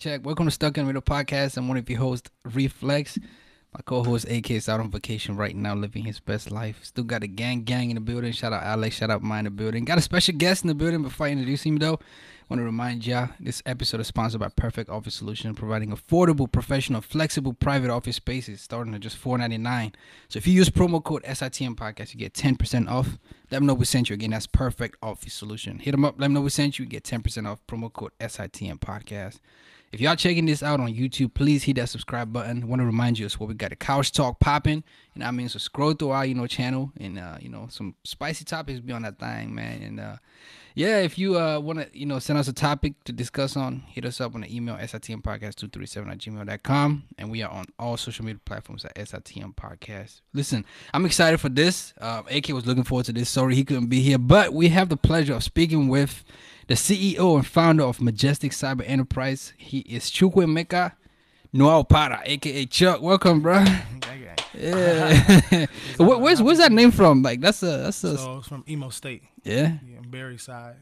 check. Welcome to Stuck in the Middle Podcast. I'm one of your hosts, RifleX. My co-host AK is out on vacation right now, living his best life. Still got a gang in the building. Shout out Alex, shout out mine in the building. Got a special guest in the building. Before I introduce him though, want to remind y'all, this episode is sponsored by Perfect Office Solution, providing affordable, professional, flexible, private office spaces starting at just $4.99. So if you use promo code SITM Podcast, you get 10% off. Let them know we sent you. Again, that's Perfect Office Solution. Hit them up. Let them know we sent you. You get 10% off. Promo code SITM Podcast. If y'all checking this out on YouTube, please hit that subscribe button. I want to remind you, it's what we got a couch talk popping. And I mean, so scroll through our, channel and, some spicy topics be on that thing, man. And, yeah, if you want to, send us a topic to discuss on, hit us up on the email, sitmpodcast237@gmail.com. And we are on all social media platforms at SITM Podcast. Listen, I'm excited for this. AK was looking forward to this. Sorry he couldn't be here. But we have the pleasure of speaking with the CEO and founder of Majestic Cyber Enterprise. He is Chukwuemeka Nwaopara, a.k.a. Chuck. Welcome, bro. Yeah. Where's that name from? Like, so it's from Imo State. Yeah? Yeah, Berry side.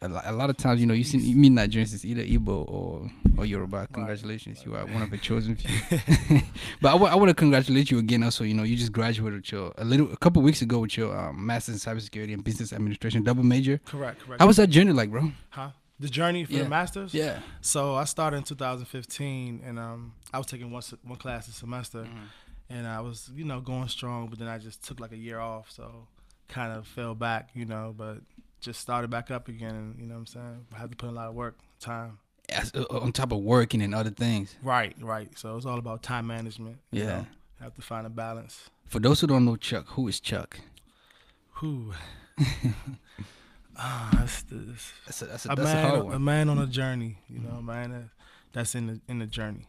A lot of times, you meet Nigerians, it's either Igbo or Yoruba. Congratulations, you are one of the chosen few. But I want to congratulate you again. Also, you just graduated with a couple weeks ago with your master's in cybersecurity and business administration, double major. Correct. How was that journey like, bro? Huh? The journey for the masters? Yeah. So I started in 2015, and I was taking one class a semester, and I was going strong, but then I just took like a year off, so kind of fell back, but just started back up again, and you know what I'm saying? I had to put in a lot of work, time. On top of working and other things. Right. So it's all about time management. Yeah. Have to find a balance. For those who don't know Chuck, who is Chuck? Who? That's a hard one. A man on a journey, a man that's in the journey.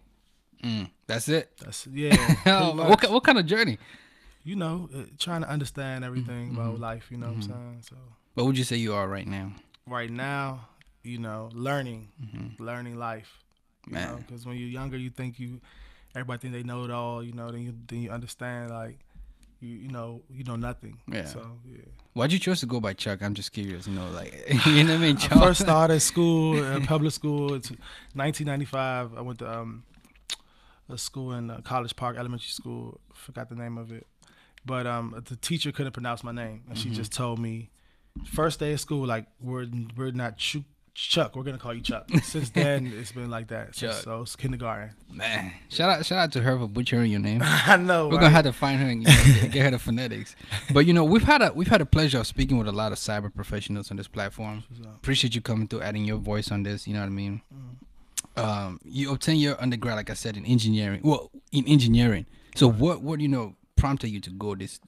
That's it? What kind of journey? Trying to understand everything about life, what I'm saying? So. What would you say you are right now? Right now, learning life. Man. Because when you're younger, you think everybody think they know it all. Then you understand like you know nothing. Yeah. So yeah. Why'd you choose to go by Chuck? I'm just curious. You know what I mean? I first started school, public school. It's 1995. I went to a school in College Park Elementary School. Forgot the name of it, but the teacher couldn't pronounce my name, and she just told me. First day of school, like we're not Chuck. We're gonna call you Chuck. Since then, it's been like that. Chuck. So it's kindergarten. Man, shout out to her for butchering your name. I know. We're gonna have to find her and get her the phonetics. But we've had a pleasure of speaking with a lot of cyber professionals on this platform. Appreciate you coming through, adding your voice on this. You know what I mean? You obtained your undergrad, like I said, in engineering. Well, in engineering. So what prompted you to go this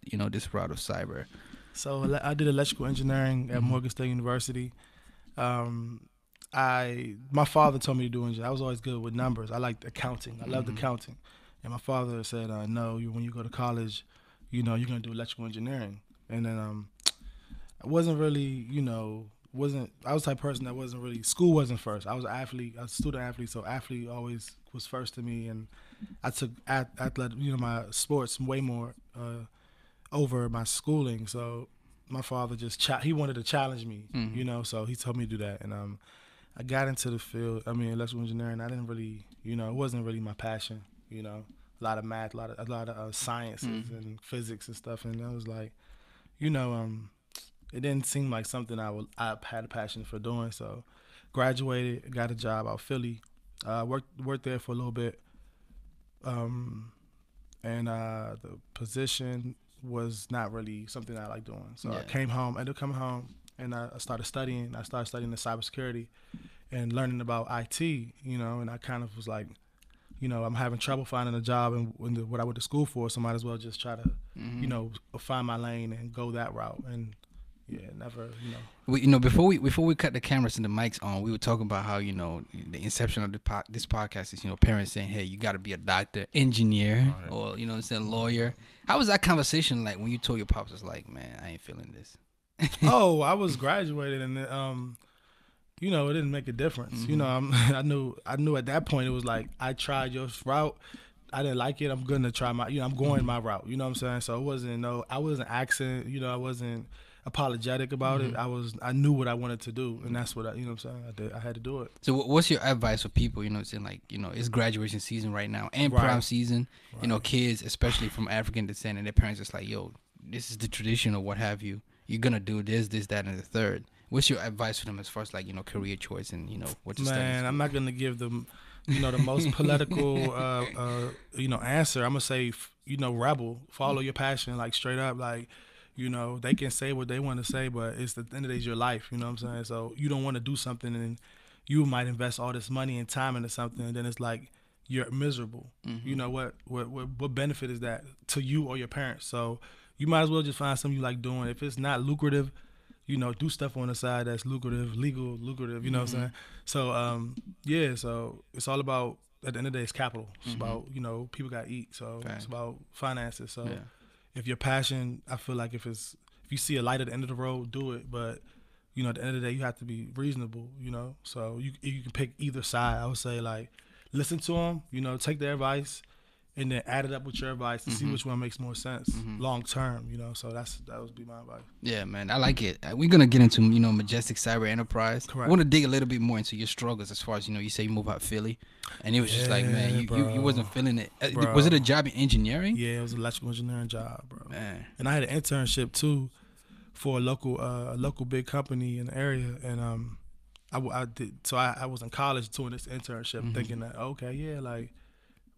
route of cyber? So I did electrical engineering at Morgan State University. My father told me to do engineering. I was always good with numbers. I liked accounting. I loved accounting. And my father said, no, when you go to college, you're going to do electrical engineering. And then I wasn't really, I was the type of person that wasn't really, school wasn't first. I was an athlete, a student athlete, so athlete always was first to me. And I took my sports way more over my schooling. So my father he wanted to challenge me, so he told me to do that. And I got into the field, electrical engineering. I didn't really, it wasn't really my passion, a lot of math, a lot of sciences and physics and stuff. And I was like, it didn't seem like something I had a passion for doing. So graduated, got a job out Philly, worked there for a little bit. And the position was not really something I like doing. So I ended up coming home, and I started studying. the cybersecurity and learning about IT, and I kind of was like, I'm having trouble finding a job and what I went to school for, so might as well just try to, find my lane and go that route. And never, Before we cut the cameras and the mics on, we were talking about how, the inception of this podcast is, parents saying, hey, you got to be a doctor, engineer, or, lawyer. How was that conversation like when you told your pops, it's like, man, I ain't feeling this? Oh, I was graduated, and it didn't make a difference. I knew at that point it was like, I tried your route. I didn't like it. I'm going to try I'm going my route. You know what I'm saying? So it wasn't, I wasn't asking, apologetic about it. I knew what I wanted to do, and that's what I, you know what I'm saying. I had to do it. So what's your advice for people, you know, saying like, you know, it's graduation season right now and Right. prom season, Right. you know, kids, especially from African descent, and their parents just like, yo, this is the tradition or what have you. You're going to do this, that, and the third. What's your advice for them as far as like, you know, career choice and, you know, what to study? Man, I'm not gonna give them, you know, the most political, you know, answer. I'm gonna say, you know, rebel, follow your passion, like straight up, like, you know, they can say what they want to say, but it's the end of the day, it's your life. You know what I'm saying? So you don't want to do something and you might invest all this money and time into something, and then it's like you're miserable. You know what benefit is that to you or your parents? So you might as well just find something you like doing. If it's not lucrative, you know, do stuff on the side that's lucrative, lucrative, you know what I'm saying? So, yeah, so it's all about, at the end of the day, it's capital. It's about, you know, people got to eat. So it's about finances. So if your passion, I feel like if you see a light at the end of the road, do it. But, you know, at the end of the day, you have to be reasonable, you know? So you can pick either side. I would say, like, listen to them, you know, take their advice, and then add it up with your advice to see which one makes more sense long term, you know. So that would be my advice. Yeah, man, I like it. We're gonna get into, you know, Majestic Cyber Enterprise. Correct. I want to dig a little bit more into your struggles as far as, you know, you say you move out Philly, and it was just like, man, you wasn't feeling it. Was it a job in engineering? Yeah, it was an electrical engineering job, bro. Man, and I had an internship too for a local big company in the area, and I did. So I was in college doing this internship, thinking that okay, yeah, like,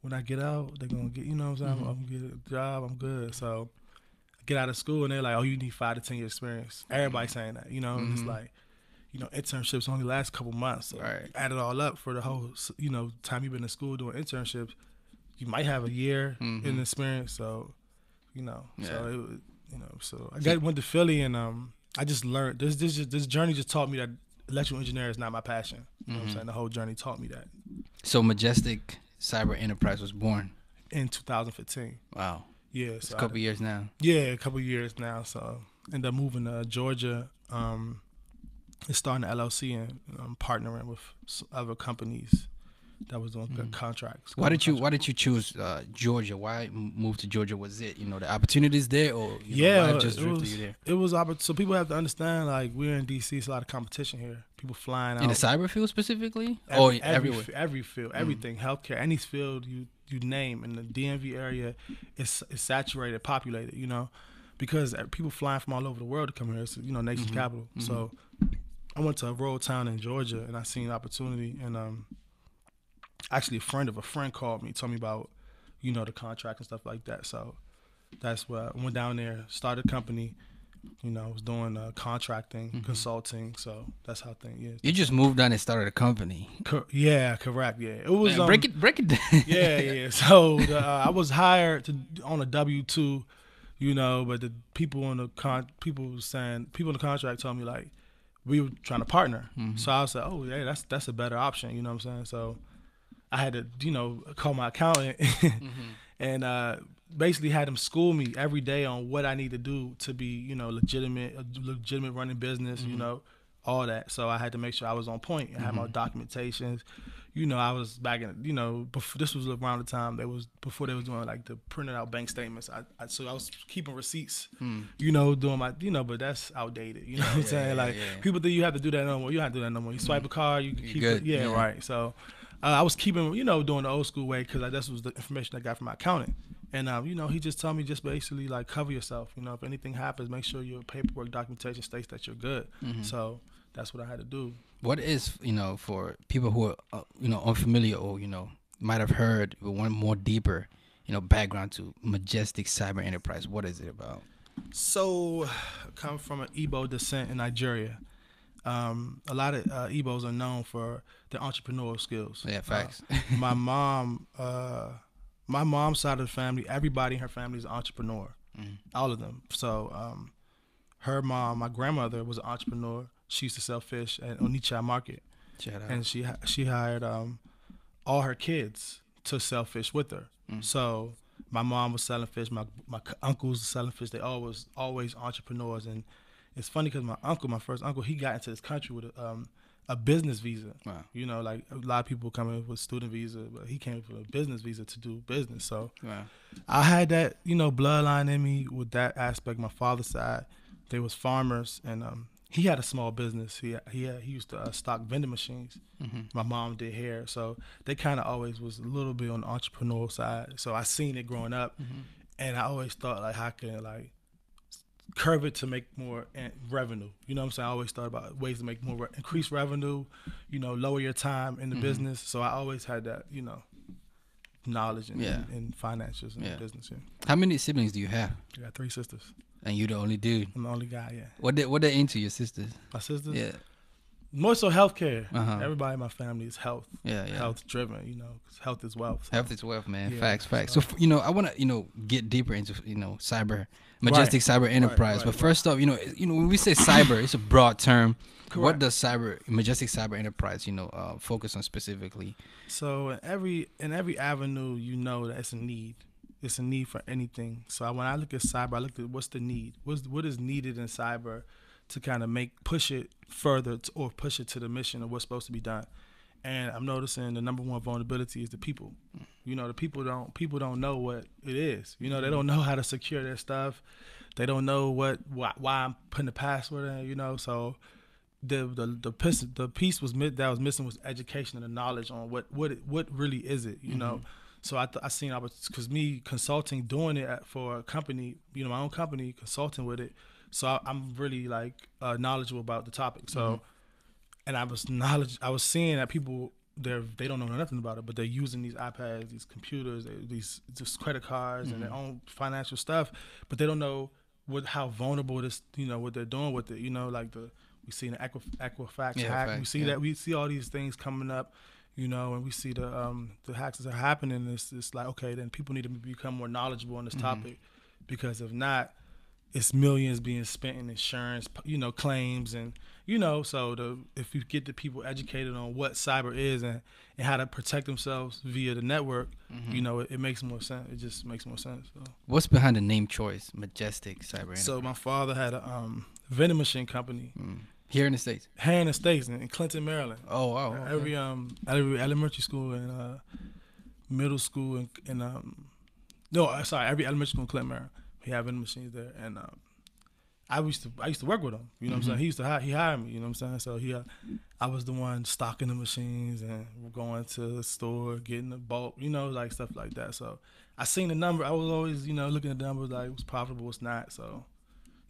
when I get out, they're going to get, you know what I'm saying? I'm going to get a job, I'm good. So I get out of school, and they're like, oh, you need 5 to 10 years experience. Everybody's saying that, you know? And it's like, you know, internships only last a couple months. So add it all up for the whole, you know, time you've been in school doing internships, you might have a year in experience. So, you know, so I went to Philly, and I just learned, this journey just taught me that electrical engineering is not my passion. You know what I'm saying? The whole journey taught me that. So Majestic Cyber Enterprise was born in 2015. Wow. Yeah, so it's a couple years now. Yeah, a couple years now. So ended up moving to Georgia. And starting an LLC and partnering with other companies that was doing good contracts. Why did you choose Georgia? Why move to Georgia? Was it, you know, the opportunities there, or life just drifted you there? It was so people have to understand, like, we're in DC, it's a lot of competition here. People flying out in the cyber field specifically, everywhere, every field, everything, healthcare, any field you name in the DMV area, is saturated, populated. You know, because people flying from all over the world to come here. It's, you know, nation's capital. So I went to a rural town in Georgia, and I seen an opportunity, and actually a friend of a friend called me, told me about, you know, the contract and stuff like that. So that's where I went down there, started a company. You know, I was doing contracting, consulting. So that's how things. Yeah. You just moved down and started a company. Yeah, correct. Yeah, it was. Man, break it down. Yeah. So I was hired on a W-2, you know, but the people on the people in the contract told me, like, we were trying to partner. So I was like, oh yeah, that's a better option. You know what I'm saying? So I had to, you know, call my accountant and basically had him school me every day on what I need to do to be, you know, legitimate running business, you know, all that. So I had to make sure I was on point and have my documentations. You know, I was back in, you know, this was around the time before they was doing like the printed out bank statements. So I was keeping receipts, you know, doing my, you know, but that's outdated. You know what I'm saying? Like, people think you have to do that no more. You don't have to do that no more. You swipe a card, you can keep it. Yeah, right. So I was keeping, you know, doing the old school way, because this was the information I got from my accountant. And, you know, he just told me, just basically, like, cover yourself. You know, if anything happens, make sure your paperwork documentation states that you're good. So that's what I had to do. What is, you know, for people who are, you know, unfamiliar, or, you know, might have heard, but want more deeper, you know, background to Majestic Cyber Enterprise, what is it about? So I come from an Igbo descent in Nigeria. A lot of Igbos are known for their entrepreneurial skills. Yeah, facts. My mom's side of the family, everybody in her family is an entrepreneur. All of them. So her mom, my grandmother, was an entrepreneur. She used to sell fish at Onitsha Market. Shout out. And she hired all her kids to sell fish with her. So my mom was selling fish. My uncles were selling fish. They always entrepreneurs. And it's funny because my first uncle, he got into this country with a business visa. Wow. You know, like a lot of people come in with student visa, but he came with a business visa to do business. So wow. I had that, you know, bloodline in me with that aspect, my father's side. They was farmers, and he had a small business. He used to stock vending machines. My mom did hair, so they kind of always was a little bit on the entrepreneurial side. So I seen it growing up, and I always thought like, how can like curve it to make more revenue? You know what I'm saying? I always thought about ways to make more increase revenue. You know, lower your time in the business. So I always had that, you know, knowledge in finances and business. Yeah. How many siblings do you have? I got 3 sisters. And you the only dude. I'm the only guy. Yeah. What they into, your sisters? My sisters. Yeah. More so healthcare. Everybody in my family is health. Yeah. Health driven. You know, 'cause health is wealth. So. Health is wealth, man. Yeah, Facts. So you know, I want to get deeper into Majestic Cyber Enterprise. But first off, you know when we say cyber, it's a broad term. Correct. What does Majestic Cyber Enterprise, focus on specifically? So in every avenue, you know that it's a need. It's a need for anything. So when I look at cyber, I look at what's the need. What is needed in cyber to kind of push it further or push it to the mission of what's supposed to be done. And I'm noticing the number one vulnerability is the people. You know, the people don't know what it is. You know, they don't know how to secure their stuff. They don't know why I'm putting the password in. You know, so the piece that was missing was education and the knowledge on what really is it. You know. So I seen because me consulting, doing it for a company, you know, my own company, consulting with it. So I'm really like knowledgeable about the topic. So, and I was seeing that people they don't know nothing about it, but they're using these iPads, these computers, these just credit cards and their own financial stuff, but they don't know how vulnerable this, you know, what they're doing with it. You know, like we see an Equifax hack. We see that we see all these things coming up. You know, and we see the hacks that are happening. It's like, okay, then people need to become more knowledgeable on this topic, because if not, it's millions being spent in insurance, you know, claims, and you know, so if you get the people educated on what cyber is and how to protect themselves via the network, you know, it makes more sense. It just makes more sense. So. What's behind the name choice, Majestic Cyber Enterprise? So my father had a vending machine company. Here in the States? Here in the States, in Clinton, Maryland. Oh, wow. Okay. Every elementary school and middle school and every elementary school in Clinton, Maryland, we have vending machines there. And I used to work with him. You know what I'm saying? He hired me. You know what I'm saying? So I was the one stocking the machines and going to the store, getting the bulk, you know, like stuff like that. So I seen the number. I was always, you know, looking at the numbers like what's profitable, what's not. So.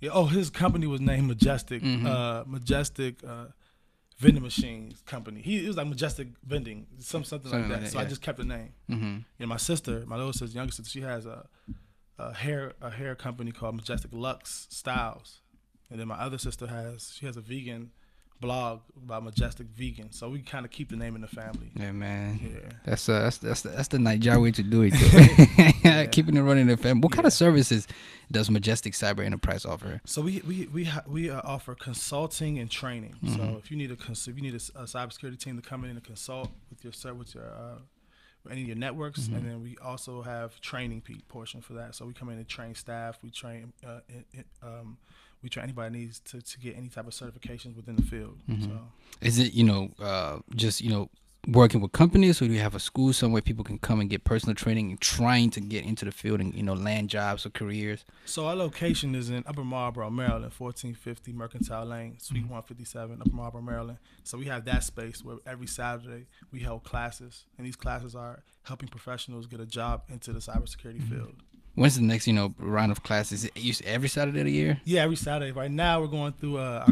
Yeah. Oh, his company was named Majestic. Majestic vending machines company. It was like Majestic vending, something like that. So I just kept the name. And my little sister, younger sister, she has a hair company called Majestic Lux Styles, and then my other sister has a vegan blog about Majestic Vegan. So we kind of keep the name in the family. Yeah, man. Yeah. That's the Nigeria way to do it. Keeping it running in the family. What kind of services does Majestic Cyber Enterprise offer? So we offer consulting and training. So if you need a cybersecurity team to come in and consult with any of your networks, and then we also have training portion for that. So we come in and train staff. We train anybody needs to get any type of certifications within the field. So. Is it just working with companies, or do you have a school somewhere people can come and get personal training and trying to get into the field and land jobs or careers? So our location is in Upper Marlboro, Maryland, 1450 Mercantile Lane, Suite 157, Upper Marlboro, Maryland. So we have that space where every Saturday we hold classes, and these classes are helping professionals get a job into the cybersecurity field. When's the next, round of classes? Is it every Saturday of the year? Yeah, every Saturday. Right now, we're going through a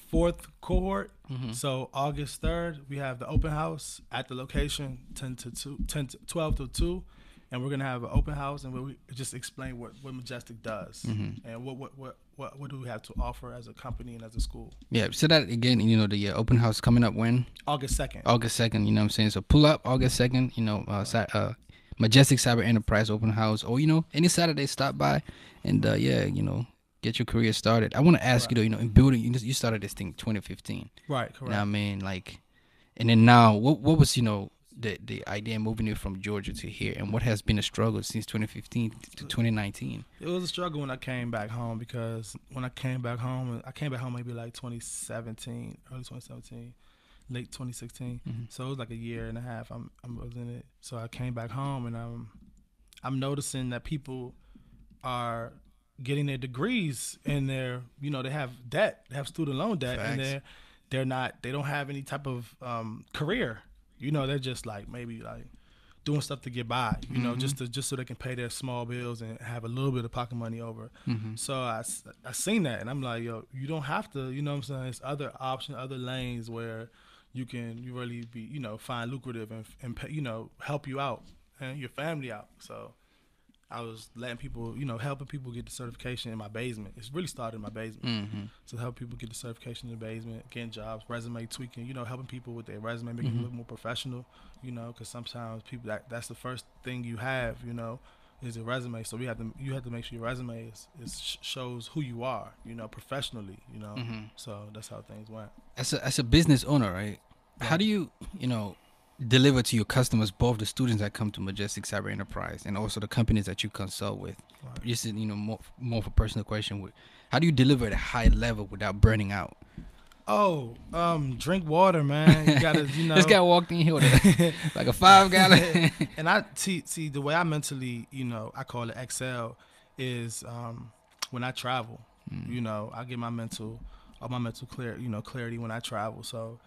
fourth cohort. So August 3rd, we have the open house at the location, 12 to 2. And we're going to have an open house, and we just explain what Majestic does and what do we have to offer as a company and as a school. Yeah, so that, again, the open house coming up when? August 2nd. August 2nd, you know what I'm saying? So pull up August 2nd, Majestic Cyber Enterprise open house, or any Saturday, stop by and get your career started. I want to ask you though, in building, you started this thing 2015, right? Correct. Now, I mean, and then now, what was the idea moving it from Georgia to here, and what has been a struggle since 2015 to 2019? It was a struggle when I came back home, because when I came back home maybe like 2017, early 2017. Late 2016, so it was like a year and a half. I was in it. So I came back home, and I'm noticing that people are getting their degrees and their, they have debt, they have student loan debt, Facts. and they don't have any type of career. They're just like maybe like doing stuff to get by, just so they can pay their small bills and have a little bit of pocket money over. So I seen that, and I'm like, yo, you don't have to, you know what I'm saying? There's other options, other lanes where you really be, find lucrative and pay, help you out and your family out. So I was letting people, helping people get the certification in my basement. It's really started in my basement. So help people get the certification in the basement, getting jobs, resume tweaking, helping people with their resume, making it look more professional, because sometimes people, that's the first thing you have, is a resume. So you have to make sure your resume shows who you are, professionally, So that's how things went. As a business owner, right? How do you, deliver to your customers, both the students that come to Majestic Cyber Enterprise and also the companies that you consult with? Right. Just more of a personal question. How do you deliver at a high level without burning out? Oh, drink water, man. You gotta, This guy walked in here with like a 5-gallon. And I see the way I mentally, I call it excel, is when I travel. I get my mental clarity when I travel. So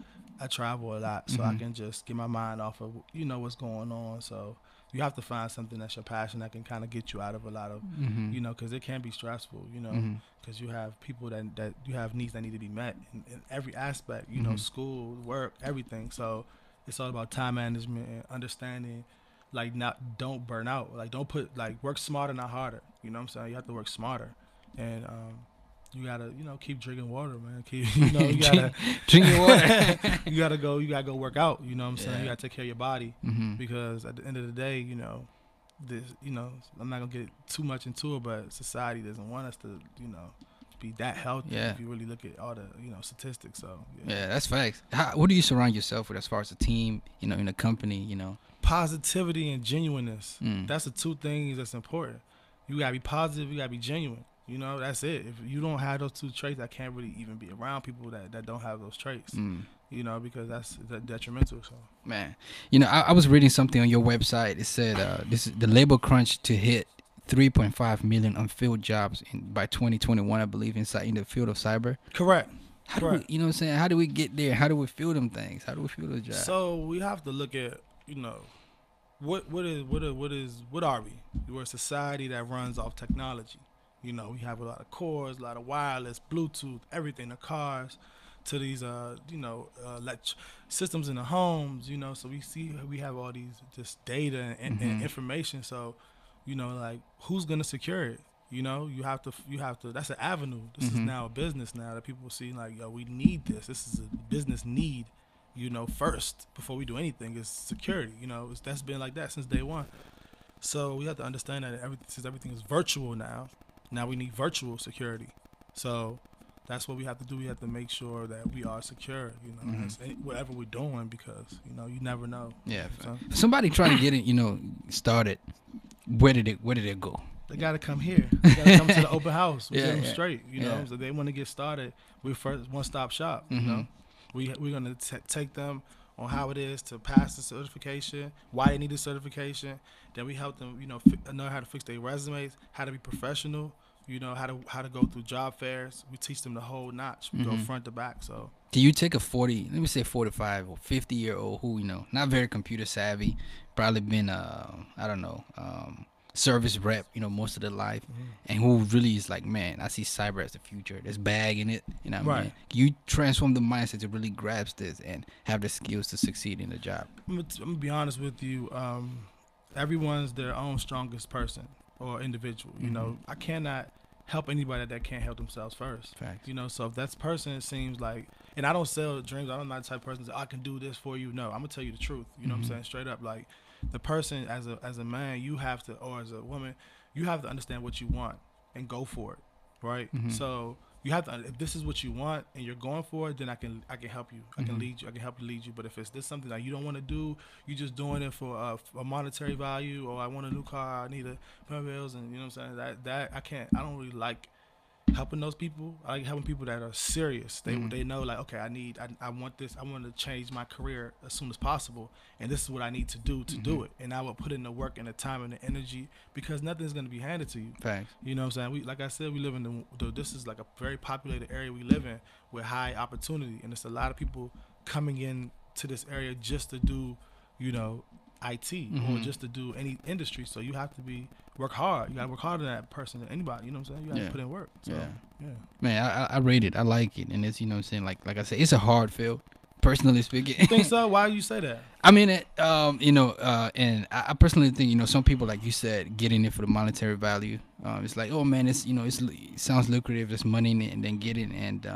I travel a lot, so I can just get my mind off of what's going on. So you have to find something that's your passion that can kind of get you out of a lot of because it can be stressful, because you have people that you have needs that need to be met in every aspect, school, work, everything. So it's all about time management and understanding, like, don't burn out, like don't put, like, work smarter, not harder. You know what I'm saying? You have to work smarter, and you gotta, keep drinking water, man. You gotta drinking water. you gotta go work out. You know what I'm saying? You gotta take care of your body, because at the end of the day, this, I'm not gonna get too much into it, but society doesn't want us to, be that healthy. Yeah. If you really look at all the, statistics. So yeah, that's facts. What do you surround yourself with as far as a team, in a company, Positivity and genuineness. That's the two things that's important. You gotta be positive. You gotta be genuine. That's it. If you don't have those two traits, I can't really even be around people that don't have those traits. Because that's detrimental. So, man, I was reading something on your website. It said this is the labor crunch to hit 3.5 million unfilled jobs by 2021, I believe, in the field of cyber. Correct. How do we, what I'm saying? How do we get there? How do we fill them things? How do we fill those jobs? So we have to look at, what are we? We're a society that runs off technology. We have a lot of cores, a lot of wireless, Bluetooth, everything, the cars, to these, systems in the homes, So we have all this data and information. So, like, who's gonna secure it? You have to. That's an avenue. This is now a business now that people see, like, yo, we need this. This is a business need. First before we do anything is security. That's been like that since day one. So we have to understand that since everything is virtual now we need virtual security. So that's what we have to do. We have to make sure that we are secure, whatever we're doing, because, you never know. Yeah. So, somebody trying to get it, started. Where did it go? They got to come here. They got to come to the open house. We get them straight, Yeah. So they want to get started. We're first one-stop shop, We're going to take them on how it is to pass the certification, why they need the certification. Then we help them, know how to fix their resumes, how to be professional, how to go through job fairs. We teach them the whole notch. We go front to back. So do you take a 45 or 50-year-old who, not very computer savvy, probably been, service rep, most of their life, and who really is like, man, I see cyber as the future. There's bag in it, what I mean? You transform the mindset to really grasp this and have the skills to succeed in the job. I'm gonna be honest with you. Everyone's their own strongest person or individual. I cannot help anybody that can't help themselves first. Fact. So if that person, it seems like, and I don't sell dreams. I'm not the type of person that I can do this for you. No, I'm gonna tell you the truth. You know what I'm saying? Straight up, like, the person as a man, you have to, or as a woman, you have to understand what you want and go for it, right? So you have to. If this is what you want and you're going for it, then I can help you. I can lead you. I can help you lead you. But if it's this something that you don't want to do, you're just doing it for a monetary value, or I want a new car, I need a pair of bills, and what I'm saying, that I can't. I don't really like helping those people. I like helping people that are serious. They know like, okay, I want this. I want to change my career as soon as possible, and this is what I need to do do it. And I will put in the work and the time and the energy because nothing's gonna be handed to you. Thanks. You know what I'm saying? We, like I said, we live in this is like a very populated area we live in with high opportunity, and it's a lot of people coming in to this area just to do, you know, IT or just to do any industry. So you have to work hard. You gotta work harder than that person, anybody. You know what I'm saying? You gotta put in work. So, yeah. Man, I rate it. I like it, and it's, you know what I'm saying. Like I said, it's a hard field. Personally speaking. You think so? Why do you say that? I mean, you know, and I personally think, you know, some people, like you said, get in it for the monetary value. It's like, oh man, it's, you know, it sounds lucrative. There's money in it, and then get it, and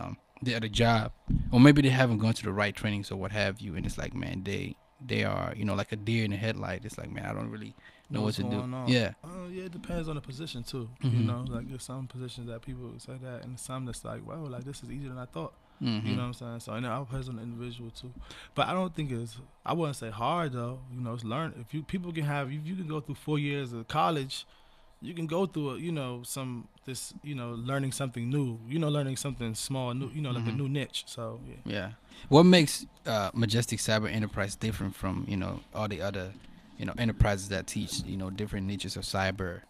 they're at a job, or maybe they haven't gone to the right trainings or what have you, and it's like, man, they are, you know, like a deer in the headlight. It's like, man, I don't really know what to do. Yeah. Yeah, it depends on the position too. You know, like there's some positions that people say that, and some that's like, wow, like this is easier than I thought. You know what I'm saying? So, and it all depends on the individual too. But I don't think I wouldn't say hard though. You know, it's learn. If you can go through 4 years of college, you can go through learning something new. You know, learning something small, new. You know, like a new niche. So yeah. What makes Majestic Cyber Enterprise different from, you know, all the other, you know, enterprises that teach, you know, different niches of cyber?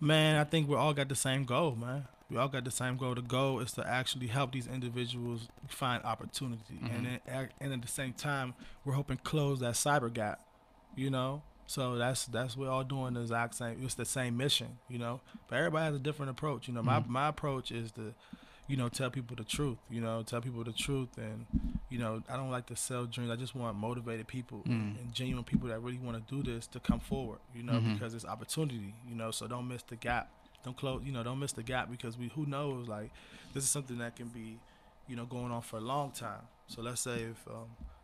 Man, I think we all got the same goal, man. We all got the same goal. The goal is to actually help these individuals find opportunity, and at the same time, we're hoping close that cyber gap. You know, so that's we're all doing the exact same. It's the same mission, you know. But everybody has a different approach. You know, my approach is to, you know, tell people the truth. You know, and you know, I don't like to sell dreams. I just want motivated people and genuine people that really want to do this to come forward. You know, because it's opportunity. You know, so don't miss the gap. Don't miss the gap, because who knows, like, this is something that can be, you know, going on for a long time. So let's say if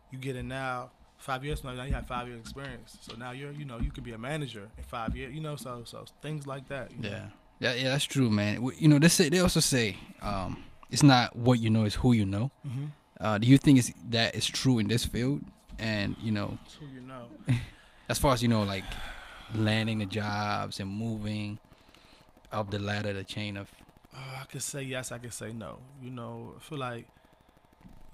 you get in now, 5 years from now you have 5 years experience. So now you could be a manager in 5 years, you know, so things like that. You know? Yeah, that's true, man. You know, they also say, it's not what you know, it's who you know. Do you think it's true in this field? And, you know, it's who you know. As far as, you know, like landing the jobs and moving up the ladder, the chain of... I could say yes, I could say no. You know, I feel like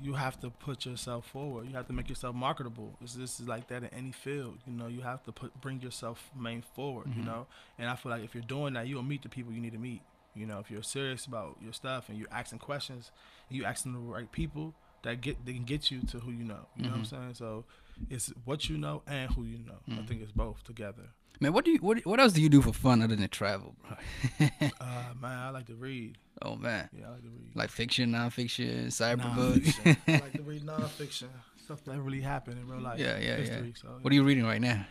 you have to put yourself forward. You have to make yourself marketable. This is like that in any field. You know, you have to bring yourself forward, you know. And I feel like if you're doing that, you'll meet the people you need to meet. You know, if you're serious about your stuff and you're asking questions, and you're asking the right people, they can get you to who you know. You know what I'm saying? So it's what you know and who you know. I think it's both together. Man, what else do you do for fun other than travel, bro? Man, I like to read. Oh man. Yeah, I like to read. Like fiction, nonfiction, cyber books. I like to read nonfiction, stuff that really happened in real life. History, So, what are you reading right now?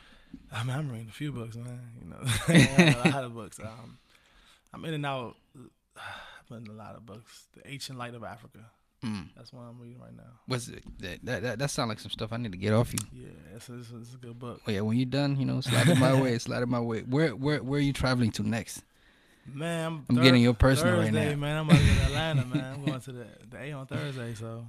I mean, I'm reading a few books, man. You know, a lot of books. I'm in and out. I'm in a lot of books. The Ancient Light of Africa. That's what I'm reading right now. What's it? That sounds like some stuff I need to get off you. Yeah, it's a good book. Oh, yeah, when you're done, you know, slide it my way. Where are you traveling to next? Man, I'm getting your personal Thursday, right now. Man, I'm about to go to Atlanta, man. I'm going to the A on Thursday, so.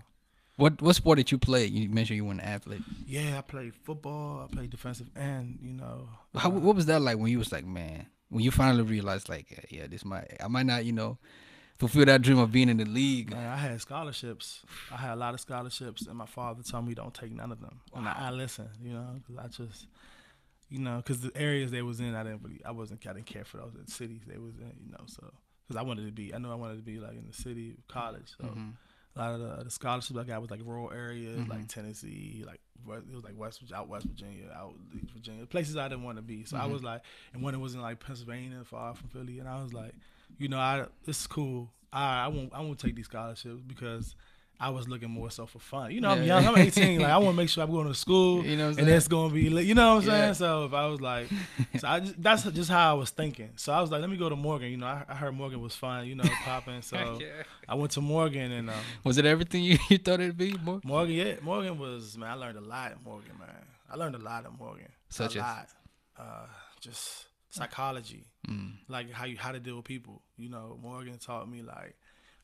What sport did you play? You mentioned you were an athlete. Yeah, I played football. I played defensive end, you know. What was that like when you was like, man, when you finally realized, like, yeah, I might not, you know, fulfill that dream of being in the league? Man, I had scholarships. I had a lot of scholarships, and my father told me don't take none of them. And I listened, you know, because I just, you know, because the areas they was in, I didn't care for those cities they was in, you know, so because I wanted to be like in the city, college, so. A lot of the scholarships I got was like rural areas, like Tennessee, like it was like out West Virginia, out East Virginia, places I didn't want to be. So I was like, and when it was in like Pennsylvania, far from Philly, and I was like, you know, this is cool. I won't take these scholarships because I was looking more so for fun. You know, I'm young. I'm 18. Like I want to make sure I'm going to school, you know, and it's going to be, you know what I'm saying. So if I was like, that's just how I was thinking. So I was like, let me go to Morgan. You know, I heard Morgan was fun. You know, popping. So I went to Morgan, and was it everything you thought it'd be? Morgan, yeah, Morgan was, man. I learned a lot at Morgan, man. I learned a lot at Morgan. Such as just psychology, like how to deal with people. You know, Morgan taught me like.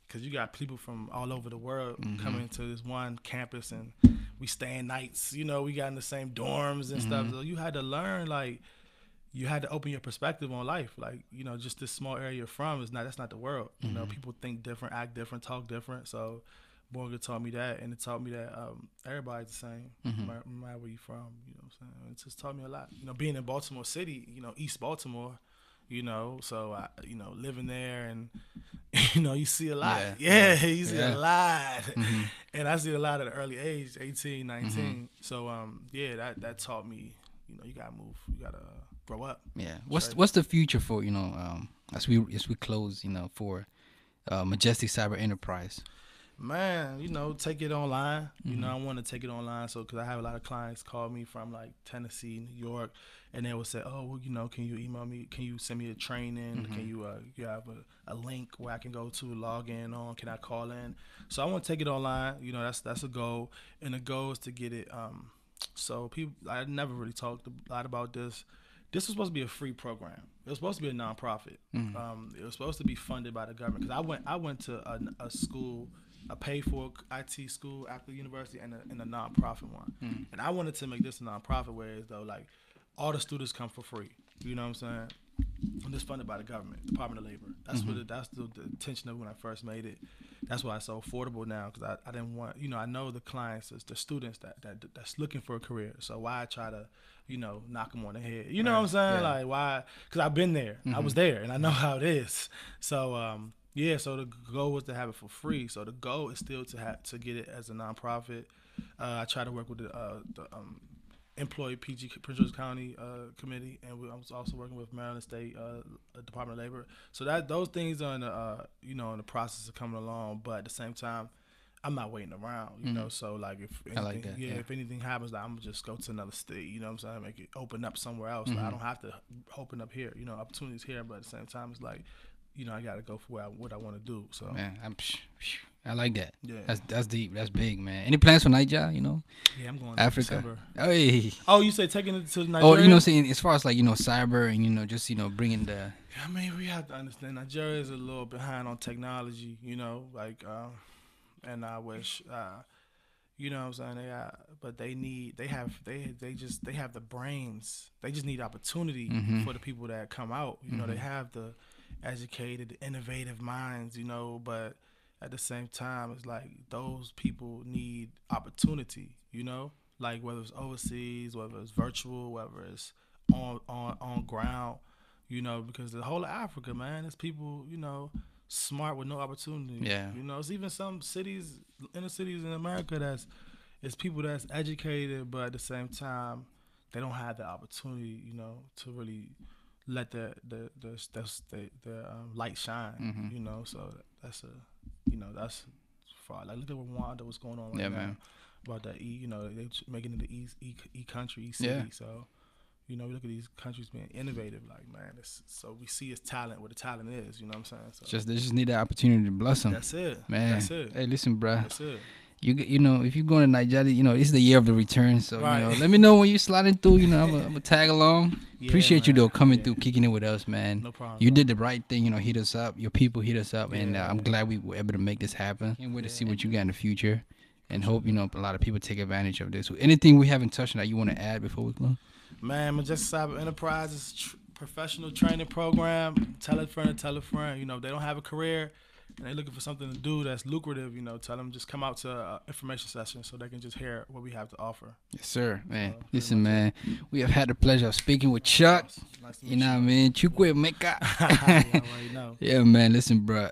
Because you got people from all over the world coming to this one campus, and we staying nights. You know, we got in the same dorms and stuff. So you had to learn, like, you had to open your perspective on life. Like, you know, just this small area you're from that's not the world. You know, people think different, act different, talk different. So Morgan taught me that, and it taught me that everybody's the same, no matter where you're from. You know what I'm saying? It just taught me a lot. You know, being in Baltimore City, you know, East Baltimore, you know, so I, you know, living there, and you know, you see a lot. You see a lot, and I see a lot at an early age, 18, 19. So yeah, that taught me, you know, you gotta move, you gotta grow up. Yeah. What's the future for, you know, as we close, you know, for Majestic Cyber Enterprise? Man, you know, take it online. You know, I want to take it online, so because I have a lot of clients call me from like Tennessee, New York, and they will say, "Oh, well, you know, can you email me? Can you send me a training? Can you have a link where I can go to log in on? Can I call in?" So I want to take it online. You know, that's a goal, and the goal is to get it. So people, I never really talked a lot about this. This was supposed to be a free program. It was supposed to be a nonprofit. It was supposed to be funded by the government, because I went to a school, a paid-for IT school after university, and a nonprofit one. And I wanted to make this a nonprofit, whereas though like all the students come for free. You know what I'm saying? And it's funded by the government, Department of Labor. That's that's the intention of when I first made it. That's why it's so affordable now, because I didn't want, you know, I know the clients, the students that's looking for a career. So why try to, you know, knock them on the head? You know what I'm saying? Yeah. Like, why? Because I've been there. I was there, and I know how it is. So yeah, so the goal was to have it for free. So the goal is still to get it as a nonprofit. I try to work with the employee PG Prince George's County committee, and I was also working with Maryland State Department of Labor. So those things are in the you know, in the process of coming along. But at the same time, I'm not waiting around. You know, so like if anything, like that, if anything happens, like, I'm gonna just go to another state. You know what I'm saying? Make it open up somewhere else. Like, I don't have to open up here. You know, opportunities here, but at the same time, it's like, you know, I gotta go for what I want to do. So man, I like that. Yeah, that's deep. That's big, man. Any plans for Nigeria? You know, yeah, I'm going Africa. to December. Hey. Oh, you say taking it to Nigeria? Oh, you know, saying as far as like, you know, cyber and, you know, just, you know, bringing the. I mean, we have to understand Nigeria is a little behind on technology. You know, like, and I wish, you know what I'm saying? But they have the brains. They just need opportunity for the people that come out. You know, they have the educated, innovative minds, you know, but at the same time, it's like those people need opportunity, you know, like whether it's overseas, whether it's virtual, whether it's on ground, you know, because the whole of Africa, man, it's people, you know, smart with no opportunity. Yeah. You know, it's even some cities, inner cities in America, it's people that's educated, but at the same time, they don't have the opportunity, you know, to really let the light shine, you know. So that's far. Like, look at Rwanda, what's going on right now, man. About that, you know, they making it the E country, E city. Yeah. So, you know, we look at these countries being innovative. Like, man, so we see his talent, what the talent is. You know what I'm saying? So they just need the opportunity to blossom. That's it, man. That's it. Hey, listen, bro. That's it. You know, if you're going to Nigeria, you know, it's the year of the return. So, right. You know, let me know when you're sliding through. You know, I'm gonna tag along. Yeah, appreciate you, though, coming through, kicking it with us, man. No problem. You did the right thing. You know, hit us up. Your people hit us up. And I'm glad we were able to make this happen. Can't wait to see what you got in the future. And hope, you know, a lot of people take advantage of this. Anything we haven't touched on that you want to add before we close? Man, Majestic Cyber Enterprises professional training program. Tell a friend. You know, if they don't have a career and they're looking for something to do that's lucrative, you know, tell them just come out to an information session so they can just hear what we have to offer. Yes, sir, man. Listen, man, we have had the pleasure of speaking with Chuck. Nice to meet you know what I mean? Chukwuemeka. Yeah, man. Listen, bro.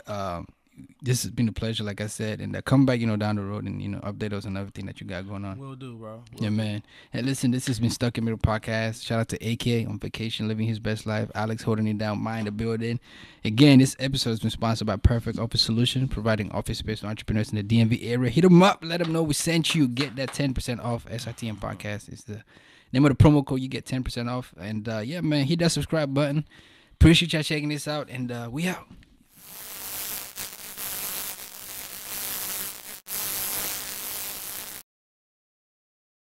This has been a pleasure, like I said, and come back, you know, down the road and, you know, update us on everything that you got going on. Will do, bro. Man. And listen, this has been Stuck in Middle Podcast. Shout out to AK on vacation, living his best life. Alex holding it down, mind the building. Again, this episode has been sponsored by Perfect Office Solution, providing office space to entrepreneurs in the DMV area. Hit them up, let them know we sent you. Get that 10% off. SITM Podcast is the name of the promo code. You get 10% off. And yeah, man, hit that subscribe button. Appreciate y'all checking this out, and we out.